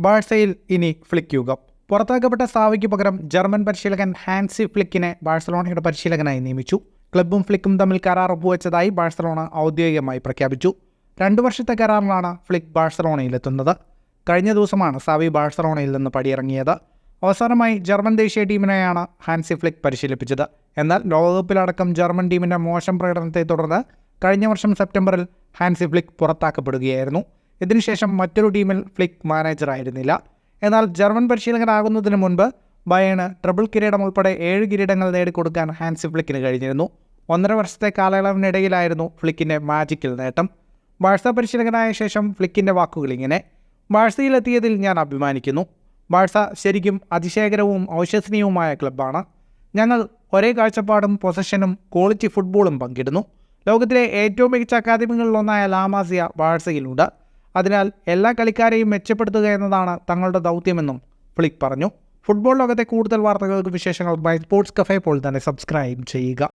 ബാഴ്സയിൽ ഇനി ഫ്ലിക്ക് യുഗം. പുറത്താക്കപ്പെട്ട സാവിക്ക് പകരം ജർമ്മൻ പരിശീലകൻ ഹാൻസി ഫ്ലിക്കിനെ ബാഴ്സലോണയുടെ പരിശീലകനായി നിയമിച്ചു. ക്ലബ്ബും ഫ്ലിക്കും തമ്മിൽ കരാർ ഒപ്പുവെച്ചതായി ബാഴ്സലോണ ഔദ്യോഗികമായി പ്രഖ്യാപിച്ചു. 2 വർഷത്തെ കരാറിലാണ് ഫ്ലിക്ക് ബാഴ്സലോണയിലെത്തുന്നത്. കഴിഞ്ഞ ദിവസമാണ് സാവി ബാഴ്സലോണയിൽ നിന്ന് പടിയിറങ്ങിയത്. അവസാനമായി ജർമ്മൻ ദേശീയ ടീമിനെയാണ് ഹാൻസി ഫ്ലിക്ക് പരിശീലിപ്പിച്ചത്. എന്നാൽ ലോകകപ്പിലടക്കം ജർമ്മൻ ടീമിൻ്റെ മോശം പ്രകടനത്തെ തുടർന്ന് കഴിഞ്ഞ വർഷം സെപ്റ്റംബറിൽ ഹാൻസി ഫ്ലിക്ക് പുറത്താക്കപ്പെടുകയായിരുന്നു. ഇതിനുശേഷം മറ്റൊരു ടീമിൽ ഫ്ലിക്ക് മാനേജറായിരുന്നില്ല. എന്നാൽ ജർമ്മൻ പരിശീലകനാകുന്നതിന് മുൻപ് ബയേണ് ട്രിപ്പിൾ കിരീടം ഉൾപ്പെടെ 7 കിരീടങ്ങൾ നേടിക്കൊടുക്കാൻ ഹാൻസി ഫ്ലിക്കിന് കഴിഞ്ഞിരുന്നു. 1.5 വർഷത്തെ കാലയളവിനിടയിലായിരുന്നു ഫ്ലിക്കിൻ്റെ മാജിക്കൽ നേട്ടം. ബാഴ്സ പരിശീലകനായ ശേഷം ഫ്ലിക്കിൻ്റെ വാക്കുകൾ ഇങ്ങനെ: ബാഴ്സയിലെത്തിയതിൽ ഞാൻ അഭിമാനിക്കുന്നു. ബാഴ്സ ശരിക്കും അതിശയകരവും അവിശ്വസനീയവുമായ ക്ലബ്ബാണ്. ഞങ്ങൾ ഒരേ കാഴ്ചപ്പാടും പൊസഷനും ക്വാളിറ്റി ഫുട്ബോളും പങ്കിടുന്നു. ലോകത്തിലെ ഏറ്റവും മികച്ച അക്കാദമികളിലൊന്നായ ലാ മാസിയ ബാഴ്സയിലുണ്ട്. അതിനാൽ എല്ലാ കളിക്കാരെയും മെച്ചപ്പെടുത്തുക എന്നതാണ് തങ്ങളുടെ ദൗത്യമെന്നും ഫ്ലിക്ക് പറഞ്ഞു. ഫുട്ബോൾ ലോകത്തെ കൂടുതൽ വാർത്തകൾക്ക് വിശേഷങ്ങൾ ബൈ സ്പോർട്സ് കഫേ പോൾ തന്നെ സബ്സ്ക്രൈബ് ചെയ്യുക.